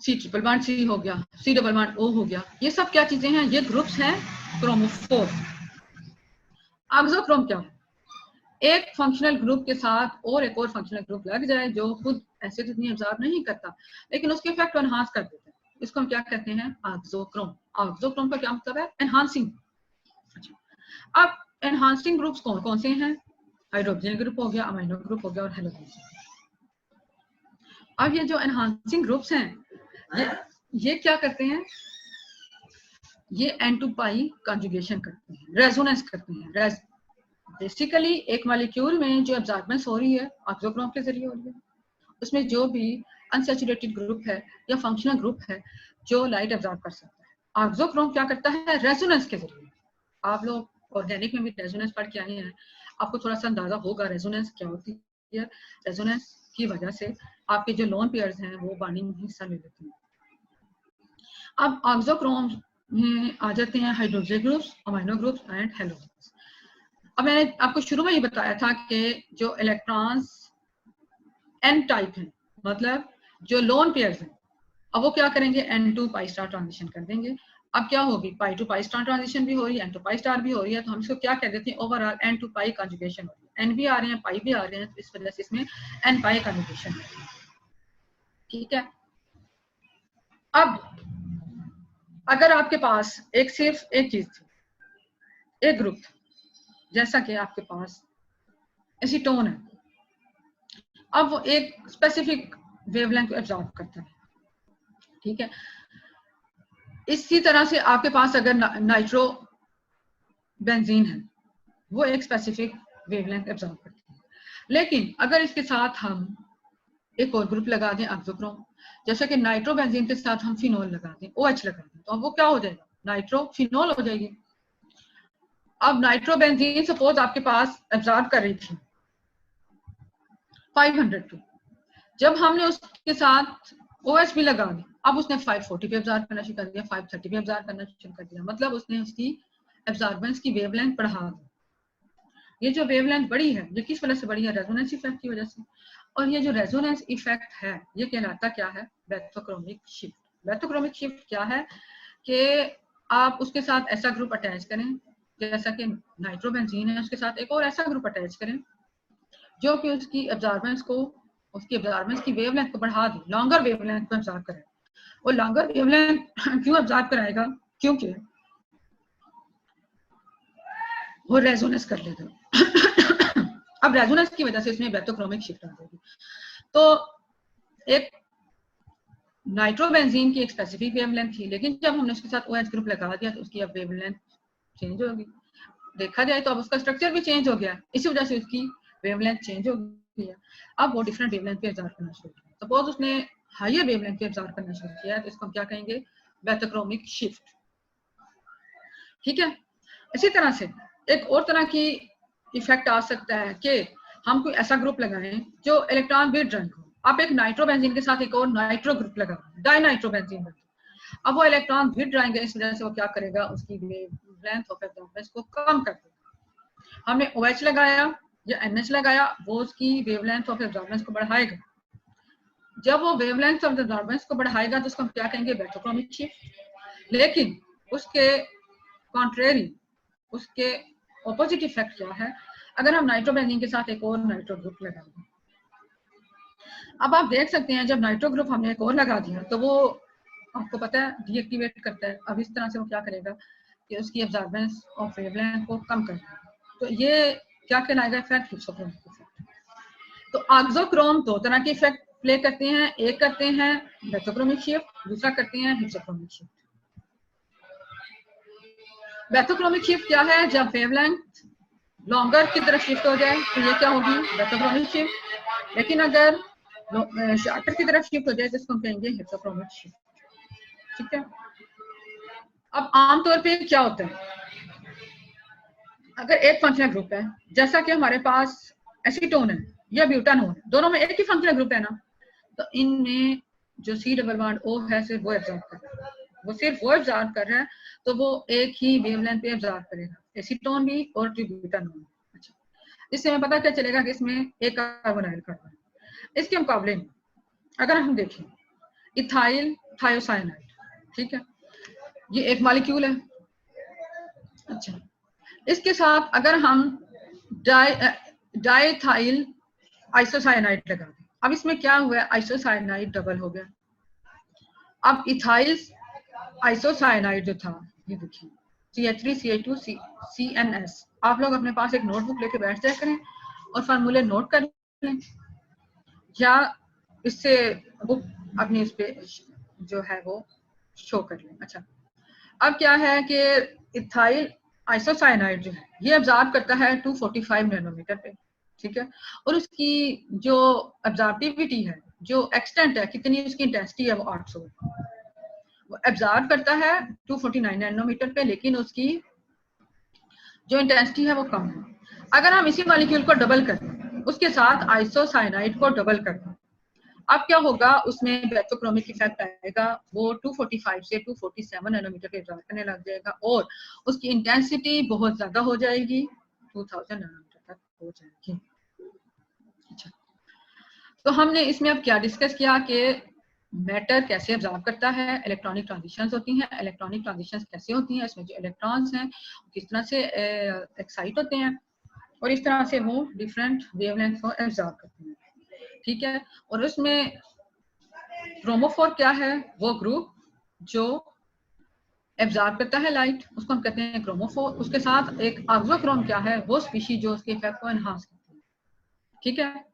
सी ट्रिपल बॉन्ड सी हो गया, सी डबल बॉन्ड ओ हो गया, ये सब क्या चीजें हैं? ये ग्रुप्स हैं क्रोमोफोर। ऑक्सोक्रोम क्या है? एक फंक्शनल ग्रुप के साथ और एक और फंक्शनल ग्रुप लग जाए जो खुद ऐसे जितनी एब्जॉर्ब नहीं करता लेकिन उसके इफेक्ट को एनहांस कर देता है, इसको हम क्या कहते हैं? ऑक्सोक्रोम। ऑक्सोक्रोम का क्या मतलब है? एनहांसिंग। अब एनहांसिंग ग्रुप्स कौन कौन से हैं? हाइड्रोजन ग्रुप हो गया, अमीनो ग्रुप हो गया और हेलोजन। अब ये जो एनहांसिंग ग्रुप्स हैं ये क्या करते हैं? ये N2 पाई कॉन्जुगेशन करते हैं, रेजोनेंस करते हैं। बेसिकली एक मॉलिक्यूल में जो एब्जॉर्बेंस हो रही है ऑक्सोक्रोम के जरिए हो रही है, उसमें जो भी अनसैचुरेटेड ग्रुप है या फंक्शनल ग्रुप है जो लाइट एब्जॉर्ब कर सकता है, ऑक्सोक्रोम क्या करता है? रेजोनेंस के जरिए। आप लोग ऑर्गेनिक में भी रेजोनेंस पढ़ के आए हैं, आपको थोड़ा सा अंदाजा होगा रेजोनेंस क्या होती है। रेजोनेंस की वजह से आपके जो लोन पेयर्स हैं वो बॉन्डिंग में हिस्सा ले लेते हैं। अब ऑक्सोक्रोम में आ जाते हैं hydrogen groups, amino groups and halogen. अब मैंने आपको शुरू में ही बताया था कि जो इलेक्ट्रॉन्स N टाइप हैं, मतलब जो लोन पेयर्स हैं, अब वो क्या करेंगे? N2 पाई स्टार ट्रांजिशन कर देंगे। अब क्या होगी? पाई टू पाई स्टार ट्रांजिशन भी हो रही है, N2 पाई स्टार भी हो रही है, तो हम इसको क्या कह देते हैं? ओवरऑल N2 पाई कॉन्जुगेशन हो रही है। N भी आ रहे हैं, पाई भी आ रहे हैं, तो इस वजह से इसमें N पाई कॉन्जुगेशन है। ठीक है। अब अगर आपके पास सिर्फ एक चीज थी, एक ग्रुप था, जैसा कि आपके पास एसीटोन है, अब वो एक स्पेसिफिक वेवलेंथ को एब्जॉर्ब करता है। ठीक है। इसी तरह से आपके पास अगर नाइट्रो बेंजीन है, वो एक स्पेसिफिक वेवलेंथ एब्जॉर्ब करती है, लेकिन अगर इसके साथ हम एक और ग्रुप लगा दें ऑक्सोक्रोम, जैसे कि नाइट्रो बेंजीन के साथ हम फिनोल लगा दें, OH लगा दें, तो अब वो क्या हो जाएगा? नाइट्रो फिनोल हो जाएगी। अब नाइट्रो बेंजीन सपोज आपके पास एब्जॉर्ब कर रही थी 500 पे, जब हमने उसके साथ OH भी लगा दी, अब उसने 540 पे एब्जॉर्ब करना शुरू कर दिया, 530 पे एब्जॉर्ब करना शुरू कर दिया, मतलब उसने उसकी एब्जॉर्बेंस की वेवलेंथ बढ़ा दी। ये जो वेवलेंथ बढ़ी है ये किस वजह से बढ़ी है? रेजोनेंस इफेक्ट की वजह से। और ये जो रेजोनेंस इफेक्ट है ये कहलाता क्या है? बेथोक्रोमिक शिफ्ट। बेथोक्रोमिक शिफ्ट क्या है कि आप उसके साथ ऐसा ग्रुप अटैच करें, जैसा कि नाइट्रोबेंजीन है, उसके साथ एक और ऐसा ग्रुप अटैच करें, जो कि उसकी एब्जॉर्बेंस की वेवलेंथ को बढ़ा दे, लॉन्गर वेवलेंथ को एब्जॉर्ब करे। वो लॉन्गर वेवलेंथ क्यों एब्जॉर्ब कराएगा? क्योंकि वो रेजोनेंस कर लेगा। अब रेजोनेंस की वजह से इसमें बेंथोक्रोमिक शिफ्ट आ जाएगी। तो एक नाइट्रोबेंजीन की एक स्पेसिफिक वेवलेंथ थी, लेकिन जब हमने उसके साथ OH ग्रुप लगा दिया तो उसकी अब वेवलेंथ चेंज होगी। देखा जाए तो अब उसका स्ट्रक्चर भी चेंज हो गया, इसी वजह से उसकी वेवलेंथ चेंज हो गई है। अब वो डिफरेंट वेवलेंथ पे एब्जॉर्ब करना शुरू किया। सपोज उसने हायर वेवलेंथ पे एब्जॉर्ब करना शुरू किया तो इसको हम क्या कहेंगे? बेंथोक्रोमिक शिफ्ट। ठीक है। इसी तरह से एक और तरह की इफेक्ट आ सकता है कि हम कोई ऐसा ग्रुप लगाएं जो इलेक्ट्रॉन विड्रॉइंग हो। आप एक नाइट्रोबेंजीन के साथ एक और नाइट्रो ग्रुप लगाएं, डाइनाइट्रोबेंजीन। अब वो इलेक्ट्रॉन विड्रॉइंग है, इस वजह से वो क्या करेगा? उसकी वेवलेंथ ऑफ एब्जॉर्बेंस को कम कर देगा। हमने OH लगाया या NH लगाया, वो उसकी वेवलेंथ ऑफ एब्जॉर्बेंस को बढ़ाएगा। जब वो वेवलेंथ ऑफ एब्जॉर्बेंस को बढ़ाएगा तो उसको हम क्या कहेंगे? बेंथोक्रोमिक शिफ्ट। लेकिन उसके कॉन्ट्रेरी, उसके ऑपोजिट इफेक्ट क्या है? अगर हम नाइट्रोबेंजीन के साथ एक और नाइट्रो ग्रुप लगाएंगे, अब आप देख सकते हैं जब नाइट्रो ग्रुप हमने एक और लगा दिया तो वो आपको पता है डीएक्टिवेट करता है। अब इस तरह से वो क्या करेगा कि उसकी एब्जॉर्बेंस ऑफ वेवलेंथ को कम कर देगा। तो ये क्या कहलाएगा? Effect hypsochromic effect. तो ऑक्सोक्रोम दो तरह के इफेक्ट प्ले करते हैं, एक करते हैं बेंथोक्रोमिक शिफ्ट, दूसरा करते हैं हिप्सोक्रोमिक शिफ्ट। बेंथोक्रोमिक शिफ्ट क्या है? जब वेवलेंथ लॉन्गर की तरफ शिफ्ट हो जाए तो ये क्या होगी? बेंथोक्रोमिक शिफ्ट। लेकिन अगर शॉर्टर की तरफ शिफ्ट हो जाए तो इसको हम कहेंगे हिप्सोक्रोमिक शिफ्ट। ठीक है। अब आमतौर पे क्या होता है? अगर एक फंक्शनल ग्रुप है, जैसा कि हमारे पास एसीटोन है या ब्यूटानोन है, दोनों में एक ही फंक्शनल ग्रुप है ना, तो इनमें जो C डबल बॉन्ड O है सिर्फ वो एब्जॉर्ब कर रहा है, वो सिर्फ वो एब्जॉर्ब कर रहा है, तो वो एक ही वेवलेंथ पे एब्जॉर्ब करेगा, एसीटोन भी और ब्यूटानोन। अच्छा, इससे हमें पता क्या चलेगा कि इसमें एक कार्बोनाइल कार्बन है। इसके मुकाबले में अगर हम देखें इथाइल थायोसाइनाइड, ठीक है, ये एक मॉलिक्यूल है। अच्छा, इसके साथ अगर हम डाइथाइल आइसोसाइनाइड लगा दें, अब इसमें क्या हुआ है? आइसोसाइनाइड डबल हो गया। अब इथाइल आइसोसाइनाइड जो था, ये देखिए CH3CH2CNS, आप लोग अपने पास एक नोटबुक लेके बैठ जाया करें और फार्मूले नोट कर लें, या इससे बुक अपनी इस पे जो है वो शो कर लें। अच्छा, अब क्या है कि इथाइल आइसोसाइनाइड जो है ये एब्जॉर्ब करता है 245 नैनोमीटर पे, ठीक है, और उसकी जो एब्जॉर्बिविटी है, जो एक्सटेंट है, कितनी उसकी इंटेंसिटी है, वो 800 है। वो एब्जॉर्ब करता है 249 नैनोमीटर पे, लेकिन उसकी जो इंटेंसिटी है वो कम है। अगर हम इसी मॉलिक्यूल को डबल करें, उसके साथ आइसोसाइनाइड को डबल कर दें, अब क्या होगा? उसमें बेंथोक्रोमिक इफेक्ट आएगा, वो 245 से 247 नैनोमीटर पे एब्जॉर्ब करने लग जाएगा और उसकी इंटेंसिटी बहुत ज्यादा हो जाएगी, 2000 नैनोमीटर तक हो जाएगी। अच्छा, तो हमने इसमें अब क्या डिस्कस किया कि मैटर कैसे एब्जॉर्ब करता है, इलेक्ट्रॉनिक ट्रांजिशंस होती हैं, इलेक्ट्रॉनिक ट्रांजिशंस कैसे होती हैं, इसमें जो इलेक्ट्रॉन्स हैं किस तरह से एक्साइट होते हैं और इस तरह से वो डिफरेंट वेवलेंथ को एब्जॉर्ब करते हैं। ठीक है, और उसमें क्रोमोफोर क्या है? वो ग्रुप जो एब्जॉर्ब करता है लाइट, उसको हम कहते हैं क्रोमोफोर। उसके साथ एक ऑक्सोक्रोम क्या है? वो स्पीशीज जो उसके इफेक्ट को एनहांस करती है। ठीक है,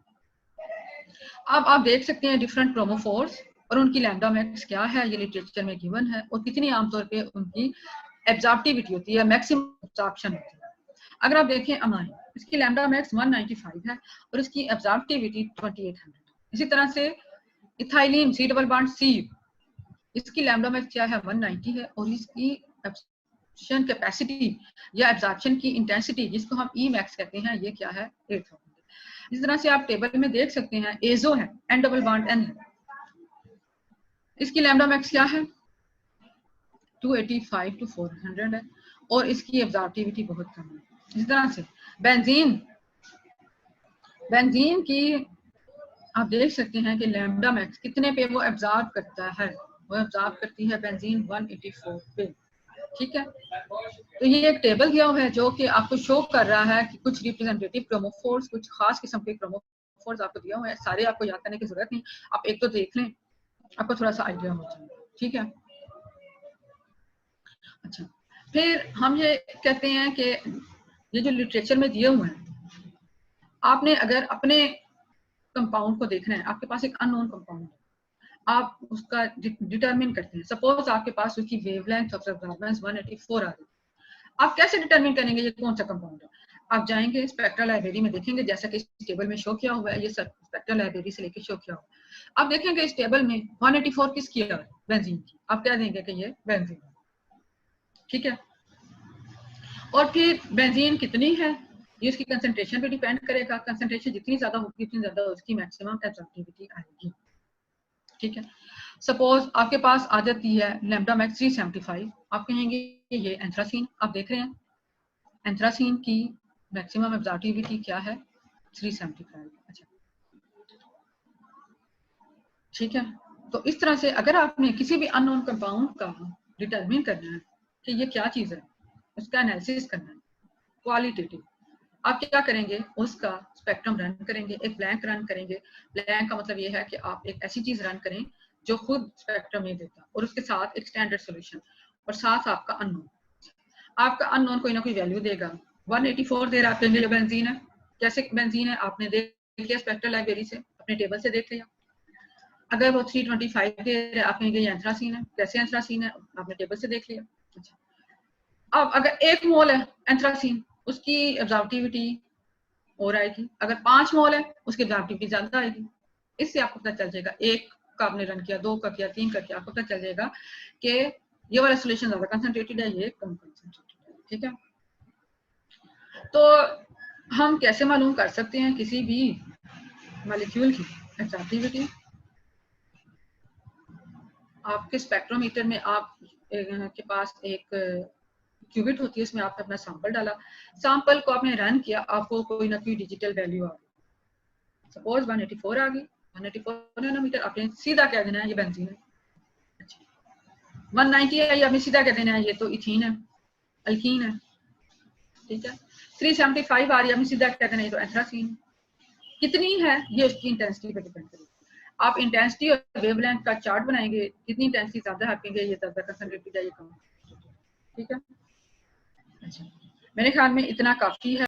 अब आप देख सकते हैं डिफरेंट क्रोमोफोर्स और उनकी लैम्डा मैक्स क्या है, ये लिटरेचर में गिवन है, और कितनी आमतौर पे उनकी एब्जॉर्बिविटी होती है, मैक्सिमम एब्जॉर्प्शन होती है। अगर आप देखें अमाइन, इसकी लैम्डा मैक्स 195 है और इसकी एब्जॉर्बिविटी 2800। इसी तरह से ethylene C double bond C, इसकी लैम्डा मैक्स क्या है? 190 है और इसकी एब्जॉर्प्शन कैपेसिटी या एब्जॉर्प्शन की इंटेंसिटी, जिसको हम E मैक्स कहते हैं, ये क्या है? 8000। इस तरह से आप टेबल में देख सकते हैं एजो है, N डबल बॉन्ड N है, इसकी लैम्डा मैक्स क्या है? 285 to 400 है और इसकी एब्जॉर्बिविटी बहुत कम है। इस तरह से बेंजीन की आप देख सकते हैं कि लैम्डा मैक्स कितने पे वो एब्जॉर्ब करता है? वो एब्जॉर्ब करती है बेंजीन 184 पे। ठीक है, तो ये एक टेबल दिया हुआ है जो कि आपको शो कर रहा है कि कुछ रिप्रेजेंटेटिव क्रोमोफोर्स, कुछ खास किस्म के क्रोमोफोर्स आपको दिया हुआ है। सारे आपको याद करने की जरूरत नहीं, आप एक तो देख लें, आपको थोड़ा सा आइडिया हो जाए। ठीक है, अच्छा, फिर हम ये कहते हैं कि ये जो लिटरेचर में दिए हुए हैं, आपने अगर अपने कंपाउंड को देखना है, आपके पास एक अननोन कंपाउंड है, आप उसका डिटरमिन करते हैं। सपोज आपके पास उसकी वेवलेंथ ऑफ रेजोनेंस 184 आ रही है, आप कैसे डिटरमिन करेंगे ये कौन सा कंपाउंड है? आप जाएंगे स्पेक्ट्रल लाइब्रेरी में, देखेंगे जैसा कि इस टेबल में शो किया हुआ है, ये सब स्पेक्ट्रल लाइब्रेरी से लेके शो किया हुआ है। आप देखेंगे इस टेबल में 184 किसकी है? बेंजीन की। आप क्या देंगे कि ये बेंजीन, ठीक है। और फिर बेंजीन कितनी है, ये उसकी कंसंट्रेशन पे डिपेंड करेगा। कंसंट्रेशन जितनी ज्यादा होगी उतनी ज्यादा उसकी मैक्सिमम एब्जॉर्प्टिविटी आएगी, ठीक है। सपोज आपके पास आ जाती है लैम्डा मैक्स 375, आप कहेंगे ये एंथ्रासीन, आप देख रहे हैं एंथ्रासीन की मैक्सिमम एब्जॉर्प्टिविटी क्या है? 375। अच्छा, ठीक है। तो इस तरह से अगर आपने किसी भी अननोन कंपाउंड का डिटरमिन करना है कि ये क्या चीज है, उसका एनालिसिस करना है क्वालिटेटिव, आप क्या करेंगे? उसका स्पेक्ट्रम रन करेंगे, एक ब्लैंक रन करेंगे। ब्लैंक का मतलब ये है कि आप एक ऐसी चीज रन करें जो खुद स्पेक्ट्रम नहीं देता, और उसके साथ एक स्टैंडर्ड सॉल्यूशन, और साथ आपका अननोन। आपका अननोन कोई ना कोई वैल्यू देगा। 184 दे रहा, आप कहेंगे ये बेंजीन है। कैसे बेंजीन है? आपने देख लिया स्पेक्ट्रल लाइब्रेरी से, अपने टेबल से देख लिया। अगर वो 325 दे रहा है, आप कहेंगे ये एंथ्रासीन है। कैसे एंथ्रासीन है? आपने टेबल से देख लिया। अच्छा, अब अगर 1 मोल है एंथ्रासीन, उसकी एब्जॉर्प्टिविटी और आएगी। अगर 5 मोल है, उसकी एब्जॉर्प्टिविटी ज्यादा आएगी। इससे आपको पता चल जाएगा, 1 का आपने रन किया, 2 का किया, 3 का किया, आपको पता चल जाएगा कि ये वाला सॉल्यूशन ज्यादा कंसंट्रेटेड है, ये कम कंसंट्रेटेड है, ठीक है। तो हम कैसे मालूम कर सकते हैं किसी भी मॉलिक्यूल की एब्जॉर्प्टिविटी? आपके स्पेक्ट्रोमीटर में आप के पास एक क्यूबिट होती है, उसमें आपने अपना सैंपल डाला, सैंपल को आपने रन किया, आपको कोई ना कोई डिजिटल वैल्यू आ गई। सपोज 184 आ गई, 184 नैनोमीटर, आपने सीधा कह देना है ये बेंजीन है। अच्छा, 190 है, आपने सीधा कह देना है ये तो इथीन है, अल्कीन है, ठीक है। 375 आ रही है, आपने सीधा कह देना है ये तो एंथ्रासीन। कितनी है ये उसकी इंटेंसिटी पर डिपेंड करेगी। आप इंटेंसिटी और वेवलेंथ का चार्ट बनाएंगे, कितनी इंटेंसिटी ज्यादा है, आपके ये ज्यादा कंसंट्रेटेड है, ये कम, ठीक है। अच्छा, मेरे ख्याल में इतना काफी है।